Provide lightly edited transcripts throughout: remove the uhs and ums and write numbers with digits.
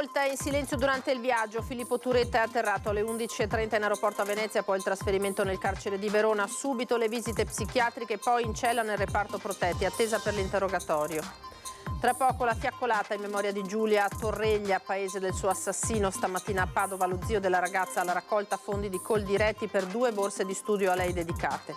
Ascolta in silenzio durante il viaggio. Filippo Turetta è atterrato alle 11:30 in aeroporto a Venezia, poi il trasferimento nel carcere di Verona, subito le visite psichiatriche, poi in cella nel reparto protetti, attesa per l'interrogatorio. Tra poco la fiaccolata in memoria di Giulia a Torreglia, paese del suo assassino. Stamattina a Padova lo zio della ragazza alla raccolta fondi di Coldiretti per 2 borse di studio a lei dedicate.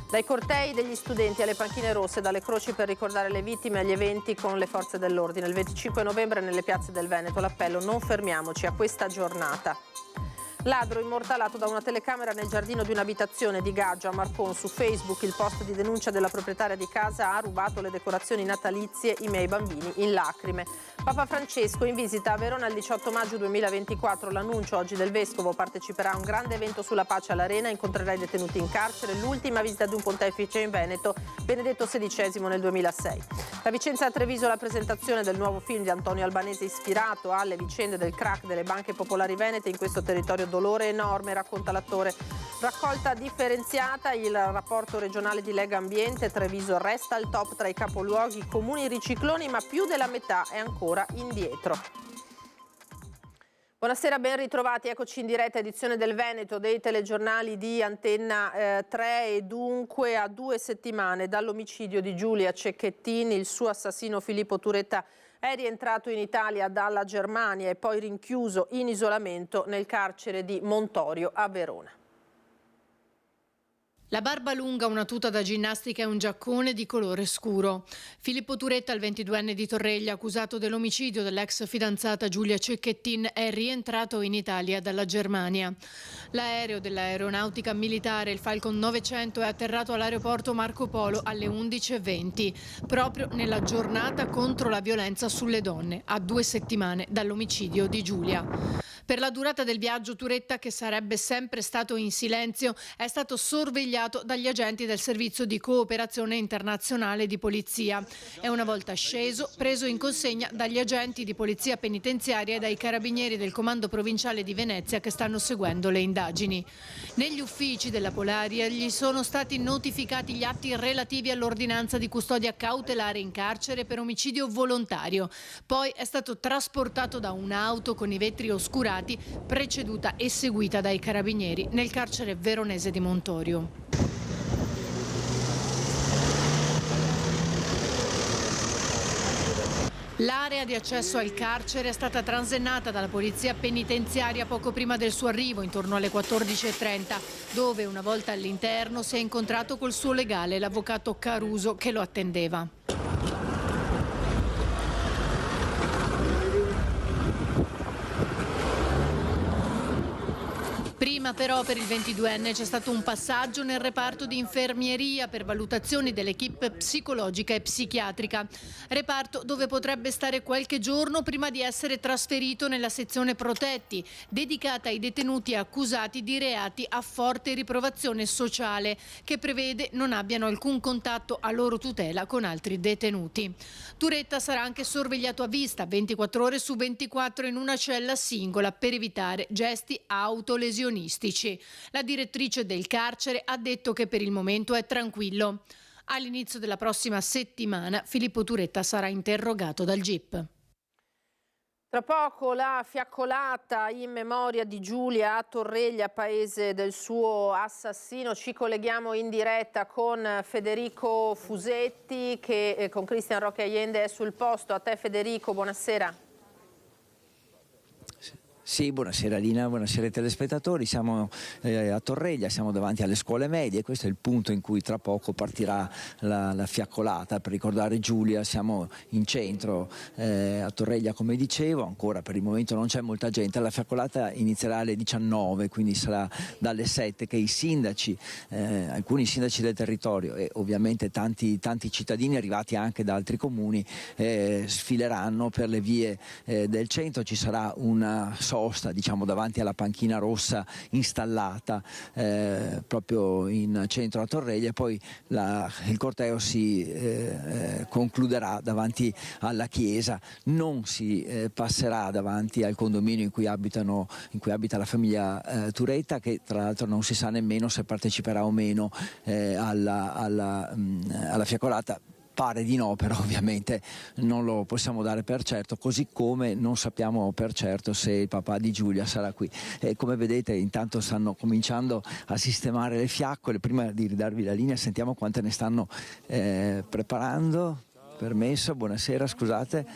Dai cortei degli studenti alle panchine rosse, dalle croci per ricordare le vittime agli eventi con le forze dell'ordine. Il 25 novembre nelle piazze del Veneto l'appello "Non fermiamoci a questa giornata". Ladro immortalato da una telecamera nel giardino di un'abitazione di Gaggio a Marcon. Su Facebook il post di denuncia della proprietaria di casa: ha rubato le decorazioni natalizie, i miei bambini in lacrime. Papa Francesco in visita a Verona il 18 maggio 2024. L'annuncio oggi del Vescovo: parteciperà a un grande evento sulla pace all'Arena, incontrerà i detenuti in carcere. L'ultima visita di un pontefice in Veneto, Benedetto XVI nel 2006. Da Vicenza a Treviso la presentazione del nuovo film di Antonio Albanese ispirato alle vicende del crack delle banche popolari venete. In questo territorio dolore enorme, racconta l'attore. Raccolta differenziata, il rapporto regionale di Lega Ambiente. Treviso resta al top tra i capoluoghi comuni ricicloni, ma più della metà è ancora indietro. Buonasera, ben ritrovati, eccoci in diretta edizione del Veneto dei telegiornali di Antenna 3 e dunque a 2 settimane dall'omicidio di Giulia Cecchettin, il suo assassino Filippo Turetta è rientrato in Italia dalla Germania e poi rinchiuso in isolamento nel carcere di Montorio a Verona. La barba lunga, una tuta da ginnastica e un giaccone di colore scuro. Filippo Turetta, il 22enne di Torreglia, accusato dell'omicidio dell'ex fidanzata Giulia Cecchettin, è rientrato in Italia dalla Germania. L'aereo dell'aeronautica militare, il Falcon 900, è atterrato all'aeroporto Marco Polo alle 11:20, proprio nella giornata contro la violenza sulle donne, a 2 settimane dall'omicidio di Giulia. Per la durata del viaggio Turetta, che sarebbe sempre stato in silenzio, è stato sorvegliato dagli agenti del Servizio di Cooperazione Internazionale di Polizia e una volta sceso, preso in consegna dagli agenti di Polizia Penitenziaria e dai carabinieri del Comando Provinciale di Venezia che stanno seguendo le indagini. Negli uffici della Polaria gli sono stati notificati gli atti relativi all'ordinanza di custodia cautelare in carcere per omicidio volontario. Poi è stato trasportato da un'auto con i vetri oscurati, preceduta e seguita dai carabinieri nel carcere veronese di Montorio. L'area di accesso al carcere è stata transennata dalla polizia penitenziaria poco prima del suo arrivo, intorno alle 14:30, dove una volta all'interno si è incontrato col suo legale, l'avvocato Caruso, che lo attendeva. Prima però per il 22enne c'è stato un passaggio nel reparto di infermieria per valutazioni dell'equipe psicologica e psichiatrica, reparto dove potrebbe stare qualche giorno prima di essere trasferito nella sezione protetti, dedicata ai detenuti accusati di reati a forte riprovazione sociale, che prevede non abbiano alcun contatto a loro tutela con altri detenuti. Turetta sarà anche sorvegliato a vista 24 ore su 24 in una cella singola per evitare gesti autolesionistici. La direttrice del carcere ha detto che per il momento è tranquillo. All'inizio della prossima settimana Filippo Turetta sarà interrogato dal GIP. Tra poco la fiaccolata in memoria di Giulia a Torreglia, paese del suo assassino. Ci colleghiamo in diretta con Federico Fusetti che con Cristian Roque Allende è sul posto. A te Federico, buonasera. Sì, buonasera Lina, buonasera ai telespettatori. Siamo a Torreglia, siamo davanti alle scuole medie. Questo è il punto in cui tra poco partirà la fiaccolata per ricordare Giulia. Siamo in centro a Torreglia, come dicevo. Ancora per il momento non c'è molta gente. La fiaccolata inizierà alle 19, quindi sarà dalle 7 che i sindaci, alcuni sindaci del territorio e ovviamente tanti cittadini arrivati anche da altri comuni sfileranno per le vie del centro. Ci sarà una sosta, diciamo, davanti alla panchina rossa installata proprio in centro a Torreglia, e poi il corteo si concluderà davanti alla chiesa. Non si passerà davanti al condominio in cui abita la famiglia Turetta, che tra l'altro non si sa nemmeno se parteciperà o meno alla fiaccolata. Pare di no, però ovviamente non lo possiamo dare per certo, così come non sappiamo per certo se il papà di Giulia sarà qui. E come vedete intanto stanno cominciando a sistemare le fiaccole. Prima di ridarvi la linea sentiamo quante ne stanno preparando. Permesso, buonasera, scusate,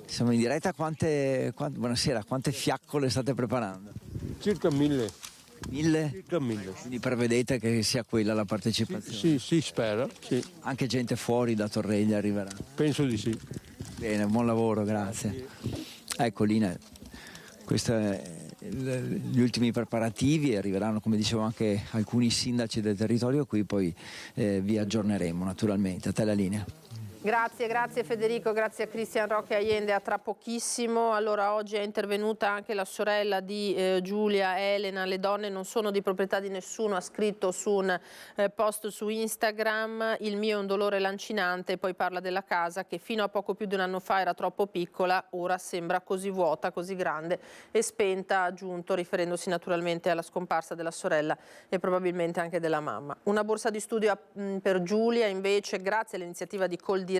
siamo in diretta. Buonasera, quante fiaccole state preparando? Circa 1000. 1000? Circa 1000. Quindi prevedete che sia quella la partecipazione? Sì, si spera, sì. Anche gente fuori da Torreglia arriverà? Penso di sì. Bene, buon lavoro, grazie. Ecco Lina, questi gli ultimi preparativi, arriveranno come dicevo anche alcuni sindaci del territorio qui, poi vi aggiorneremo naturalmente. A te la linea. Grazie Federico, grazie a Cristian Roque Allende, a tra pochissimo. Allora oggi è intervenuta anche la sorella di Giulia, Elena. Le donne non sono di proprietà di nessuno, ha scritto su un post su Instagram: il mio è un dolore lancinante. Poi parla della casa che fino a poco più di un anno fa era troppo piccola, ora sembra così vuota, così grande e spenta, ha aggiunto, riferendosi naturalmente alla scomparsa della sorella e probabilmente anche della mamma. Una borsa di studio per Giulia invece, grazie all'iniziativa di Coldiretti,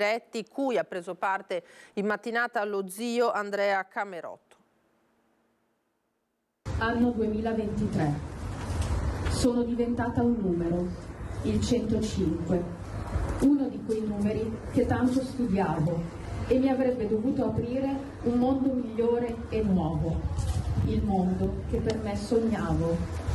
cui ha preso parte in mattinata lo zio Andrea Camerotto. Anno 2023. Sono diventata un numero, il 105, uno di quei numeri che tanto studiavo e mi avrebbe dovuto aprire un mondo migliore e nuovo, il mondo che per me sognavo.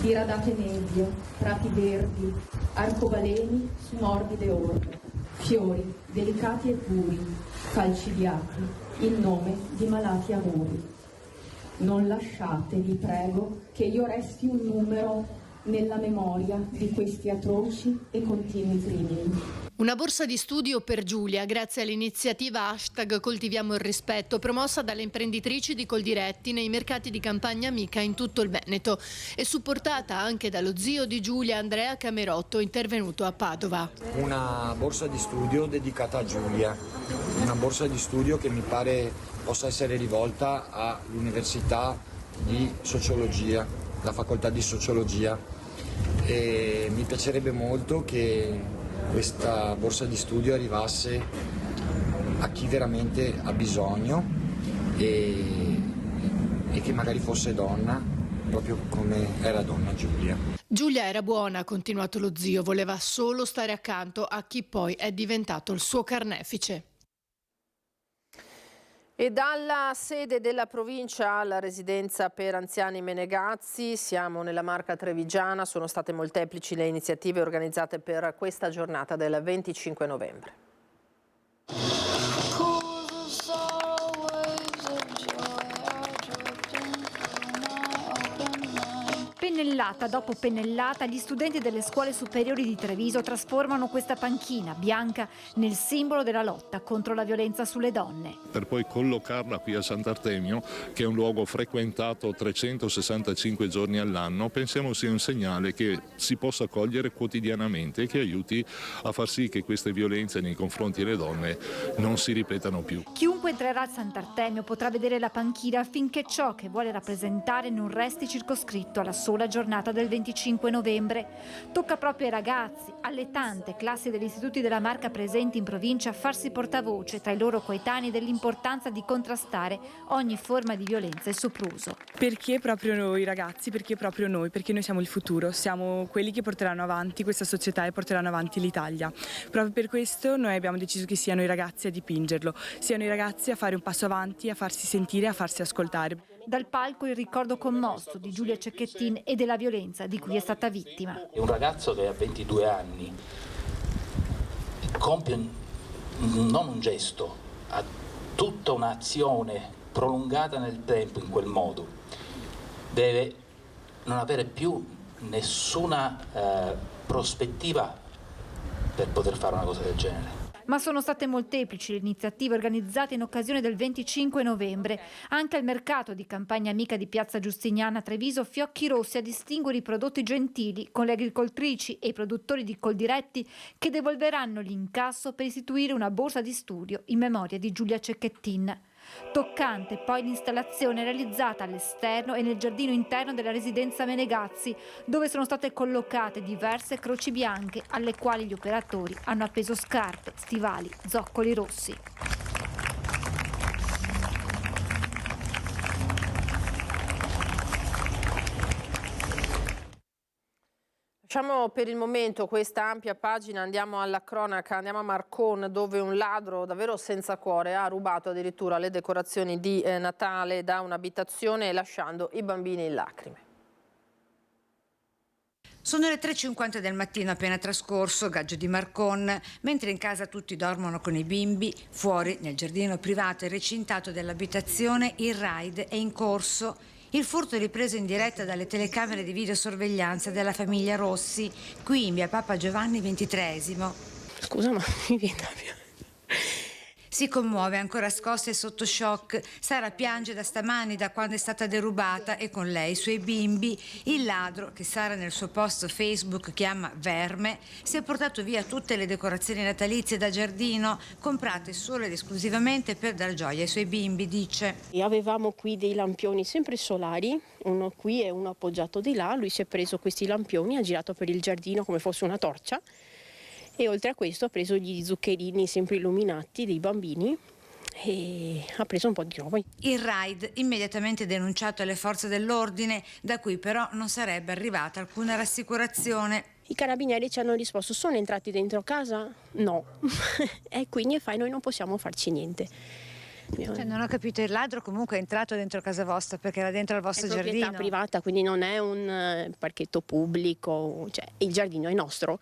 Diradate nebbie, prati verdi, arcobaleni su morbide orme, fiori delicati e puri, falcidiati, in nome di malati amori. Non lasciate, vi prego, che io resti un numero nella memoria di questi atroci e continui crimini. Una borsa di studio per Giulia grazie all'iniziativa #Coltiviamo il rispetto, promossa dalle imprenditrici di Coldiretti nei mercati di campagna amica in tutto il Veneto e supportata anche dallo zio di Giulia, Andrea Camerotto, intervenuto a Padova. Una borsa di studio dedicata a Giulia, una borsa di studio che mi pare possa essere rivolta all'Università di Sociologia, la facoltà di Sociologia, e mi piacerebbe molto che questa borsa di studio arrivasse a chi veramente ha bisogno e che magari fosse donna, proprio come era donna Giulia. Giulia era buona, ha continuato lo zio, voleva solo stare accanto a chi poi è diventato il suo carnefice. E dalla sede della provincia alla residenza per anziani Menegazzi, siamo nella Marca Trevigiana, sono state molteplici le iniziative organizzate per questa giornata del 25 novembre. Pennellata dopo pennellata, gli studenti delle scuole superiori di Treviso trasformano questa panchina bianca nel simbolo della lotta contro la violenza sulle donne. Per poi collocarla qui a Sant'Artemio, che è un luogo frequentato 365 giorni all'anno, pensiamo sia un segnale che si possa cogliere quotidianamente e che aiuti a far sì che queste violenze nei confronti delle donne non si ripetano più. Chiunque entrerà a Sant'Artemio potrà vedere la panchina affinché ciò che vuole rappresentare non resti circoscritto alla sola giornata del 25 novembre. Tocca proprio ai ragazzi, alle tante classi degli istituti della Marca presenti in provincia, farsi portavoce tra i loro coetanei dell'importanza di contrastare ogni forma di violenza e sopruso. Perché proprio noi ragazzi? Perché proprio noi? Perché noi siamo il futuro, siamo quelli che porteranno avanti questa società e porteranno avanti l'Italia. Proprio per questo noi abbiamo deciso che siano i ragazzi a dipingerlo, siano i ragazzi a fare un passo avanti, a farsi sentire, a farsi ascoltare. Dal palco il ricordo commosso di Giulia Cecchettin e della violenza di cui è stata vittima. È un ragazzo che a 22 anni compie non un gesto, ha tutta un'azione prolungata nel tempo in quel modo. Deve non avere più nessuna prospettiva per poter fare una cosa del genere. Ma sono state molteplici le iniziative organizzate in occasione del 25 novembre. Anche al mercato di campagna amica di Piazza Giustiniana a Treviso, fiocchi rossi a distinguere i prodotti gentili, con le agricoltrici e i produttori di Coldiretti che devolveranno l'incasso per istituire una borsa di studio in memoria di Giulia Cecchettin. Toccante poi l'installazione realizzata all'esterno e nel giardino interno della residenza Menegazzi, dove sono state collocate diverse croci bianche alle quali gli operatori hanno appeso scarpe, stivali, zoccoli rossi. Lasciamo per il momento questa ampia pagina, andiamo alla cronaca, andiamo a Marcon, dove un ladro davvero senza cuore ha rubato addirittura le decorazioni di Natale da un'abitazione lasciando i bambini in lacrime. Sono le 3:50 del mattino appena trascorso, Gaggio di Marcon, mentre in casa tutti dormono con i bimbi, fuori nel giardino privato e recintato dell'abitazione il raid è in corso. Il furto è ripreso in diretta dalle telecamere di videosorveglianza della famiglia Rossi, qui in via Papa Giovanni XXIII. Scusa, ma mi viene da piangere. Si commuove, ancora scossa e sotto shock. Sara piange da stamani, da quando è stata derubata, e con lei i suoi bimbi. Il ladro, che Sara nel suo post Facebook chiama Verme, si è portato via tutte le decorazioni natalizie da giardino, comprate solo ed esclusivamente per dar gioia ai suoi bimbi, dice. E avevamo qui dei lampioni sempre solari, uno qui e uno appoggiato di là. Lui si è preso questi lampioni, ha girato per il giardino come fosse una torcia. E oltre a questo ha preso gli zuccherini sempre illuminati dei bambini e ha preso un po' di roba. Il raid immediatamente denunciato alle forze dell'ordine, da cui però non sarebbe arrivata alcuna rassicurazione. I carabinieri ci hanno risposto: sono entrati dentro casa? No. E quindi noi non possiamo farci niente. Cioè, non ho capito, il ladro comunque è entrato dentro casa vostra perché era dentro al vostro giardino? È proprietà privata, quindi non è un parchetto pubblico, cioè il giardino è nostro.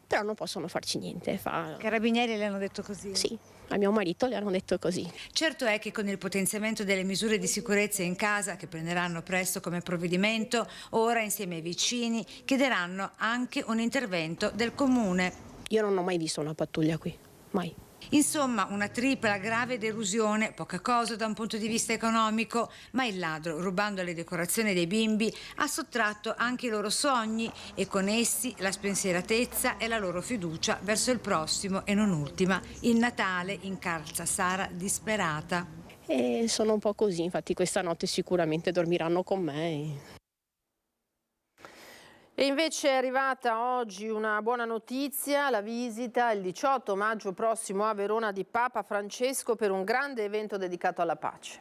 Però non possono farci niente. I carabinieri le hanno detto così? Sì, a mio marito le hanno detto così. Certo è che con il potenziamento delle misure di sicurezza in casa, che prenderanno presto come provvedimento, ora insieme ai vicini chiederanno anche un intervento del comune. Io non ho mai visto una pattuglia qui, mai. Insomma, una tripla grave delusione, poca cosa da un punto di vista economico, ma il ladro, rubando le decorazioni dei bimbi, ha sottratto anche i loro sogni e con essi la spensieratezza e la loro fiducia verso il prossimo e non ultima, il Natale, incalza Sara disperata. E sono un po' così, infatti questa notte sicuramente dormiranno con me. E invece è arrivata oggi una buona notizia, la visita il 18 maggio prossimo a Verona di Papa Francesco per un grande evento dedicato alla pace.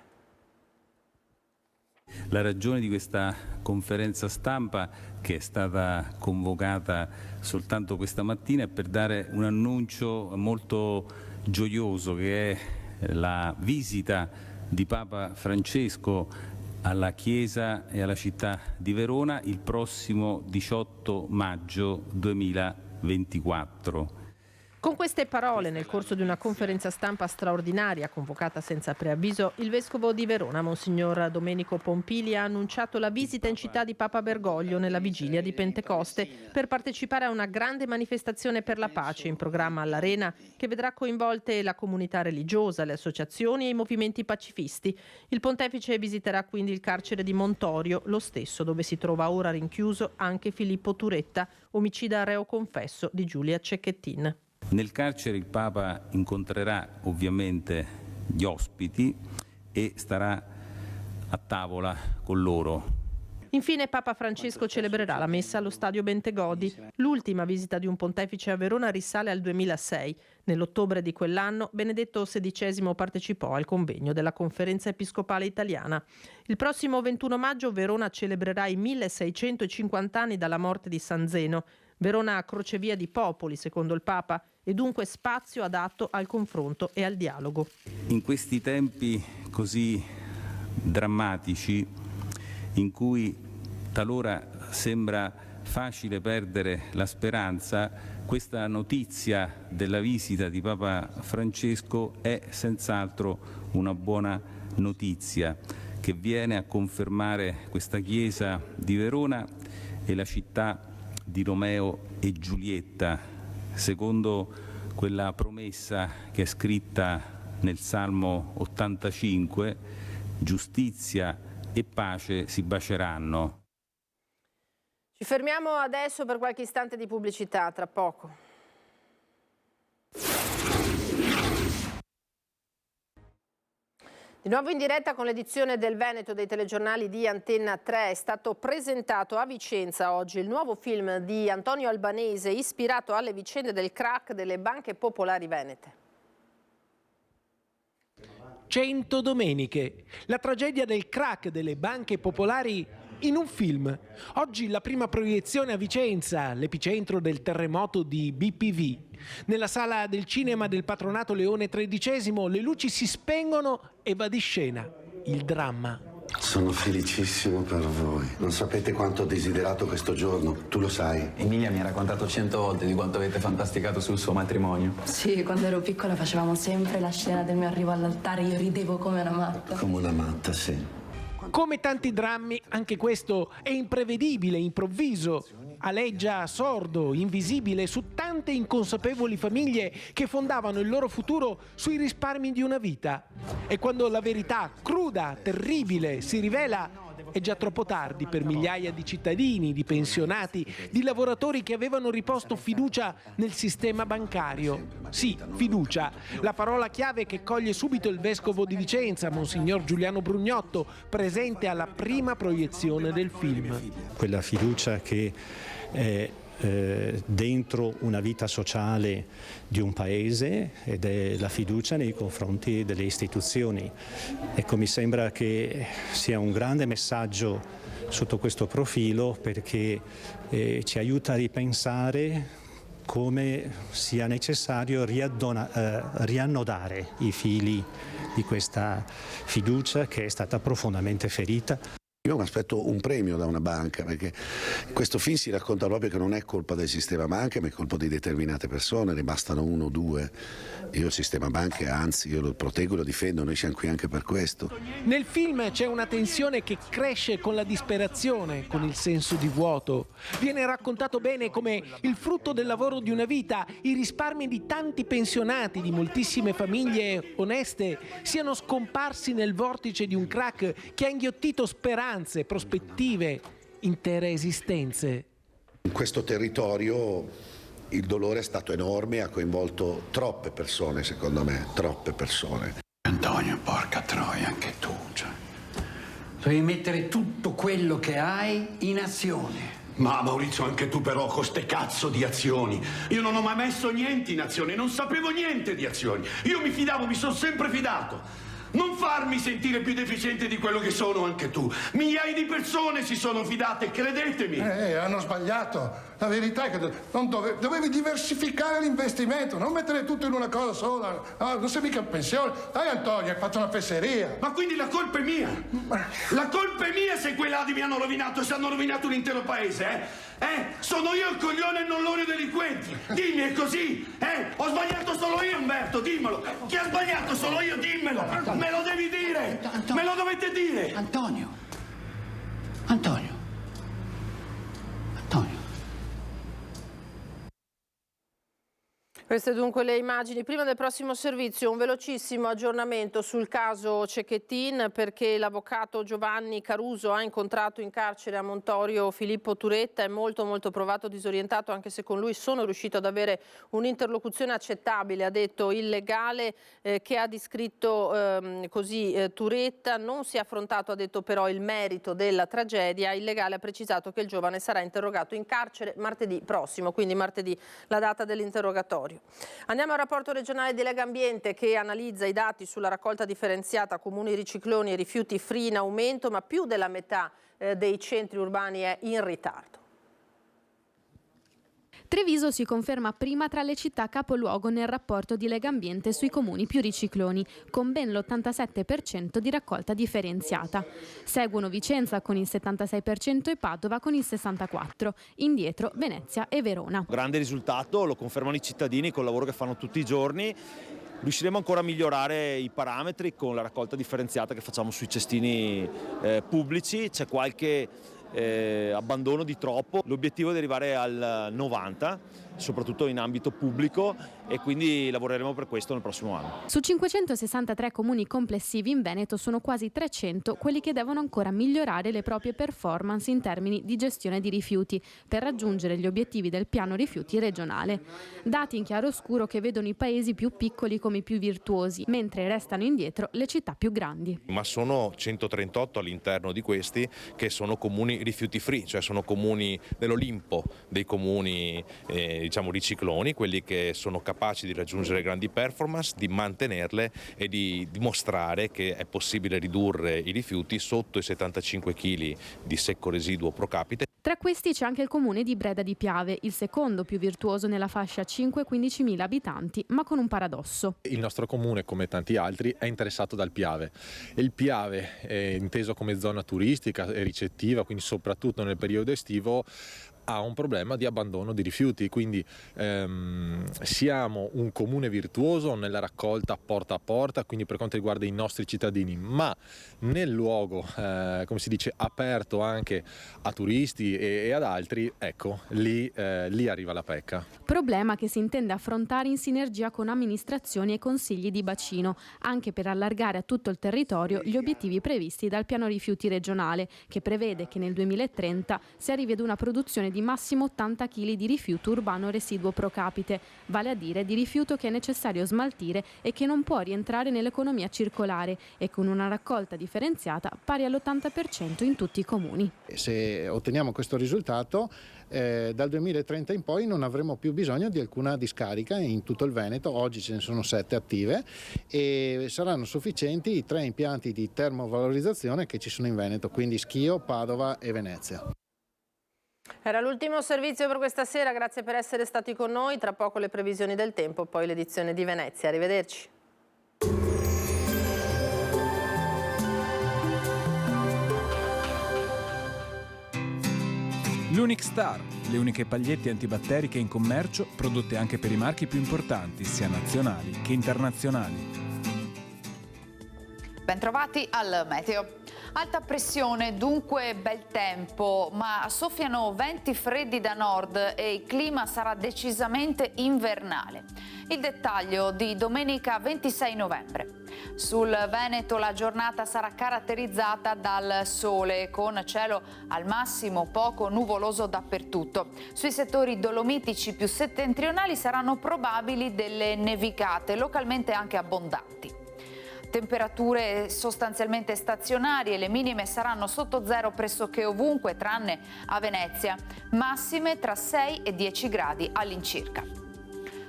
La ragione di questa conferenza stampa, che è stata convocata soltanto questa mattina, è per dare un annuncio molto gioioso, che è la visita di Papa Francesco alla Chiesa e alla città di Verona il prossimo 18 maggio 2024. Con queste parole, nel corso di una conferenza stampa straordinaria convocata senza preavviso, il vescovo di Verona, Monsignor Domenico Pompili, ha annunciato la visita in città di Papa Bergoglio nella vigilia di Pentecoste per partecipare a una grande manifestazione per la pace in programma all'Arena, che vedrà coinvolte la comunità religiosa, le associazioni e i movimenti pacifisti. Il pontefice visiterà quindi il carcere di Montorio, lo stesso dove si trova ora rinchiuso anche Filippo Turetta, omicida reo confesso di Giulia Cecchettin. Nel carcere il Papa incontrerà ovviamente gli ospiti e starà a tavola con loro. Infine Papa Francesco celebrerà la messa allo stadio Bentegodi. L'ultima visita di un pontefice a Verona risale al 2006. Nell'ottobre di quell'anno Benedetto XVI partecipò al convegno della Conferenza Episcopale Italiana. Il prossimo 21 maggio Verona celebrerà i 1650 anni dalla morte di San Zeno. Verona crocevia di popoli, secondo il Papa, e dunque spazio adatto al confronto e al dialogo. In questi tempi così drammatici, in cui talora sembra facile perdere la speranza, questa notizia della visita di Papa Francesco è senz'altro una buona notizia che viene a confermare questa chiesa di Verona e la città di Romeo e Giulietta, secondo quella promessa che è scritta nel Salmo 85, giustizia e pace si baceranno. Ci fermiamo adesso per qualche istante di pubblicità, tra poco. Di nuovo in diretta con l'edizione del Veneto dei telegiornali di Antenna 3 è stato presentato a Vicenza oggi il nuovo film di Antonio Albanese ispirato alle vicende del crack delle banche popolari venete. 100 domeniche, la tragedia del crack delle banche popolari in un film. Oggi la prima proiezione a Vicenza, l'epicentro del terremoto di BPV. Nella sala del cinema del Patronato Leone XIII le luci si spengono e va di scena il dramma. Sono felicissimo per voi. Non sapete quanto ho desiderato questo giorno, tu lo sai. Emilia mi ha raccontato 100 volte di quanto avete fantasticato sul suo matrimonio. Sì, quando ero piccola facevamo sempre la scena del mio arrivo all'altare, io ridevo come una matta. Come una matta, sì. Come tanti drammi, anche questo è imprevedibile, improvviso, aleggia sordo, invisibile su tante inconsapevoli famiglie che fondavano il loro futuro sui risparmi di una vita. E quando la verità cruda, terribile, si rivela, è già troppo tardi per migliaia di cittadini, di pensionati, di lavoratori che avevano riposto fiducia nel sistema bancario. Sì, fiducia, la parola chiave che coglie subito il vescovo di Vicenza, Monsignor Giuliano Brugnotto, presente alla prima proiezione del film. Quella fiducia che è dentro una vita sociale di un paese ed è la fiducia nei confronti delle istituzioni. Ecco, mi sembra che sia un grande messaggio sotto questo profilo perché ci aiuta a ripensare come sia necessario riannodare i fili di questa fiducia che è stata profondamente ferita. Io mi aspetto un premio da una banca, perché in questo film si racconta proprio che non è colpa del sistema banche, ma è colpa di determinate persone, ne bastano uno o due. Io il sistema banche, anzi, io lo proteggo e lo difendo, noi siamo qui anche per questo. Nel film c'è una tensione che cresce con la disperazione, con il senso di vuoto. Viene raccontato bene come il frutto del lavoro di una vita, i risparmi di tanti pensionati, di moltissime famiglie oneste, siano scomparsi nel vortice di un crack che ha inghiottito speranze, prospettive, intere esistenze. In questo territorio il dolore è stato enorme e ha coinvolto troppe persone, secondo me, troppe persone. Antonio, porca troia, anche tu, cioè. Devi mettere tutto quello che hai in azione. Ma Maurizio, anche tu però con ste cazzo di azioni. Io non ho mai messo niente in azione, non sapevo niente di azioni. Io mi fidavo, mi sono sempre fidato. Non farmi sentire più deficiente di quello che sono anche tu. Migliaia di persone si sono fidate, credetemi. Hanno sbagliato. La verità è che dovevi diversificare l'investimento, non mettere tutto in una cosa sola. No, non sei mica in pensione. Dai Antonio, hai fatto una fesseria. Ma quindi la colpa è mia? La colpa è mia se quei ladri mi hanno rovinato e se hanno rovinato un intero paese, Sono io il coglione e non loro i delinquenti. Dimmi, è così? Ho sbagliato solo io, Umberto, dimmelo. Chi ha sbagliato solo io, dimmelo. Me lo devi dire. Me lo dovete dire. Antonio. Queste dunque le immagini. Prima del prossimo servizio un velocissimo aggiornamento sul caso Cecchettin, perché l'avvocato Giovanni Caruso ha incontrato in carcere a Montorio Filippo Turetta, è molto provato, disorientato, anche se con lui sono riuscito ad avere un'interlocuzione accettabile, ha detto il legale che ha descritto così Turetta. Non si è affrontato, ha detto però, il merito della tragedia. Il legale ha precisato che il giovane sarà interrogato in carcere martedì prossimo, quindi martedì la data dell'interrogatorio. Andiamo al rapporto regionale di Legambiente che analizza i dati sulla raccolta differenziata comuni ricicloni e rifiuti free in aumento, ma più della metà dei centri urbani è in ritardo. Treviso si conferma prima tra le città capoluogo nel rapporto di Legambiente sui comuni più ricicloni, con ben l'87% di raccolta differenziata. Seguono Vicenza con il 76% e Padova con il 64%, indietro Venezia e Verona. Grande risultato, lo confermano i cittadini col lavoro che fanno tutti i giorni. Riusciremo ancora a migliorare i parametri con la raccolta differenziata che facciamo sui cestini pubblici. C'è qualche abbandono di troppo, l'obiettivo è di arrivare al 90 soprattutto in ambito pubblico, e quindi lavoreremo per questo nel prossimo anno. Su 563 comuni complessivi in Veneto sono quasi 300 quelli che devono ancora migliorare le proprie performance in termini di gestione di rifiuti per raggiungere gli obiettivi del piano rifiuti regionale. Dati in chiaroscuro che vedono i paesi più piccoli come i più virtuosi, mentre restano indietro le città più grandi. Ma sono 138 all'interno di questi che sono comuni rifiuti free, cioè sono comuni dell'Olimpo dei comuni ricicloni, quelli che sono capaci di raggiungere grandi performance, di mantenerle e di dimostrare che è possibile ridurre i rifiuti sotto i 75 kg di secco residuo pro capite. Tra questi c'è anche il comune di Breda di Piave, il secondo più virtuoso nella fascia 5-15 mila abitanti, ma con un paradosso. Il nostro comune, come tanti altri, è interessato dal Piave. Il Piave è inteso come zona turistica e ricettiva, quindi soprattutto nel periodo estivo ha un problema di abbandono di rifiuti, quindi siamo un comune virtuoso nella raccolta porta a porta, quindi per quanto riguarda i nostri cittadini, ma nel luogo, come si dice, aperto anche a turisti e ad altri, ecco, lì arriva la pecca. Problema che si intende affrontare in sinergia con amministrazioni e consigli di bacino, anche per allargare a tutto il territorio gli obiettivi previsti dal piano rifiuti regionale, che prevede che nel 2030 si arrivi ad una produzione di massimo 80 kg di rifiuto urbano residuo pro capite, vale a dire di rifiuto che è necessario smaltire e che non può rientrare nell'economia circolare, e con una raccolta differenziata pari all'80% in tutti i comuni. Se otteniamo questo risultato, dal 2030 in poi non avremo più bisogno di alcuna discarica in tutto il Veneto. Oggi ce ne sono 7 attive e saranno sufficienti i 3 impianti di termovalorizzazione che ci sono in Veneto, quindi Schio, Padova e Venezia. Era l'ultimo servizio per questa sera, grazie per essere stati con noi. Tra poco le previsioni del tempo, poi l'edizione di Venezia. Arrivederci. L'Unic Star, le uniche pagliette antibatteriche in commercio, prodotte anche per i marchi più importanti, sia nazionali che internazionali. Bentrovati al meteo. Alta pressione, dunque bel tempo, ma soffiano venti freddi da nord e il clima sarà decisamente invernale. Il dettaglio di domenica 26 novembre. Sul Veneto la giornata sarà caratterizzata dal sole, con cielo al massimo poco nuvoloso dappertutto. Sui settori dolomitici più settentrionali saranno probabili delle nevicate, localmente anche abbondanti. Temperature sostanzialmente stazionarie, le minime saranno sotto zero pressoché ovunque, tranne a Venezia, massime tra 6 e 10 gradi all'incirca.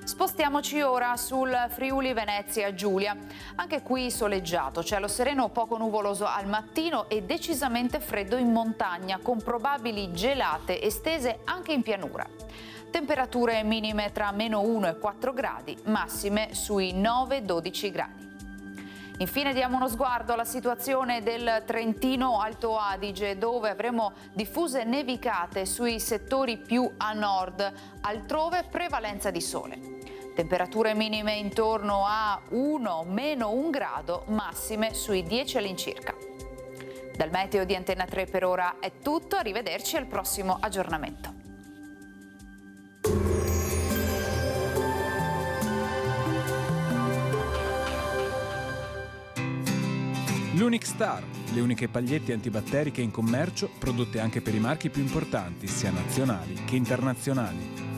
Spostiamoci ora sul Friuli Venezia Giulia. Anche qui soleggiato, cielo sereno poco nuvoloso al mattino e decisamente freddo in montagna, con probabili gelate estese anche in pianura. Temperature minime tra -1 e 4 gradi, massime sui 9-12 gradi. Infine diamo uno sguardo alla situazione del Trentino Alto Adige, dove avremo diffuse nevicate sui settori più a nord, altrove prevalenza di sole. Temperature minime intorno a 1-1 grado, massime sui 10 all'incirca. Dal meteo di Antenna 3 per ora è tutto, arrivederci al prossimo aggiornamento. L'Unic Star, le uniche pagliette antibatteriche in commercio, prodotte anche per i marchi più importanti, sia nazionali che internazionali.